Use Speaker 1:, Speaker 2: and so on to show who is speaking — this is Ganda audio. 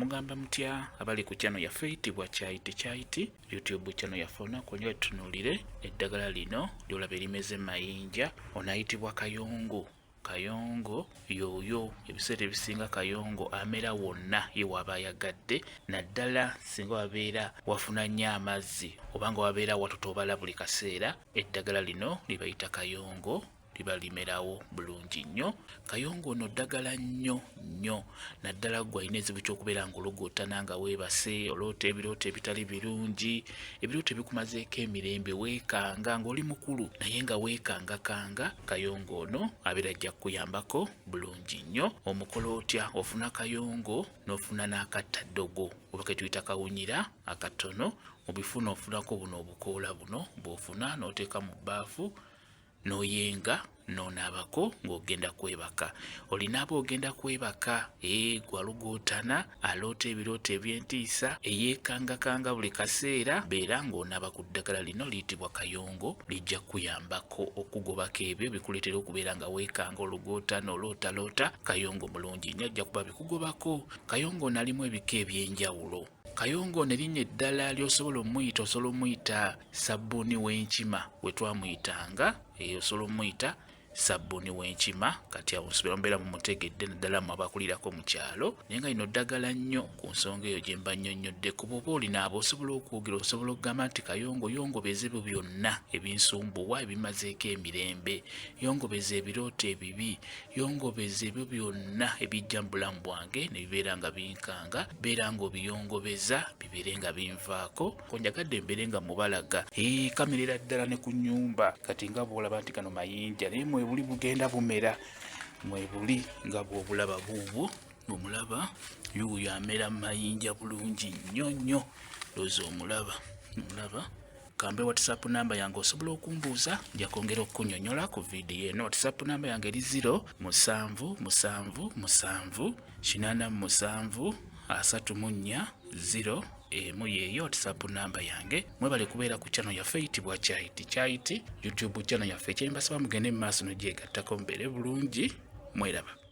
Speaker 1: mugamba mutya abali ku channel yaffe eyitibwa Kyaiti YouTube channel yaffe olunaku nyo tutunulire eddagala lino lyolaba erimeze mayinja onayitibwa kayongo yoyo ebiseera ebisinga kayongo amera wonna ye waba ayagadde naddala singa wabeera wafuna nnyo amazzi obanga wabeera watotobala buli kaseera eddagala lino libayita kayongo liba limerawo bulungi nnyo. Kayongo ono ddagala nnyo naddala gwe alina ekizibu ky'okubeera ng'ologootana nga weebase oloota ebirooto ebitali birungi ebirooto ebikumazeeko emirembe weekanga ng'oli mukulu naye nga weekangakanga kayongo ono abeera ajja kukuyambako bulungi nnyo. Omukola otya? Ofuna kayongo n'ofuna n'akattaddogo oba ke tuyita kawunyira akatono obifuna ofunako buno obukoola buno bw'ofuna n'oteeka mu bbaafu noyenga nonaabako ng'ogenda kwebaka. Olina aba ogenda kwebaka gwalugootana aloota ebirooto eby'entiisa eyeekangakanga buli kaseera beera ng'onaaba ku ddagala lino liyitibwa kayongo lijja kuyambako okugobako ebyo bikuleetera okubeera nga weekanga olugootana olootaloota. Kayongo mulungi nnyo ajja kuba bikugobako. Kayongo nalimu ebika eby'enjawulo. Kayongo ne linnya eddala ly'osobola omuyita osobola omuyita sabbuuni w'enkima we twamuyitanga osobola omuyita sabbuuni w'enkima kati awo nsobola mbeera mumutegedde naddala mu abakulirako mu kyalo naye nga lino ddagala nnyo ku nsonga eyo gye mba nnyonnyodde ku bwoba olinaaba osobola okwogera osobola okugamba nti kayongo yongobeza ebyo byonna ebinsumbuwa ebimazeeko emirembe yongobeza ebirooto ebibi yongobeza ebyo byonna ebijja mu bulamu bwange ne bibeera nga binkanga beera ng'obiyongobeza bibeere nga binvaako konjagadde mbeere nga mubalaga kamerera ddala ne ku nnyumba kati nga bw'olaba nti kano mayinja naye mwebuli bugenda bumera mwebuli nga bw'obulaba buubwo omulaba yuuyo amera mayinja bulungi nnyo loozi omulaba kambe WhatsApp namba yange osobola okumbuuza nja kwongera okukunnyonnyola ku vidiyo eno. WhatsApp namba yange eri 077787340 emu yeeyo WhatsApp namba yange. Mwebale kubeera ku channel yaffe eyitibwa Kyaiti YouTube channel yaffe ekyembasaba mugende mu maaso n'ogyegattako mubeere bulungi mweraba.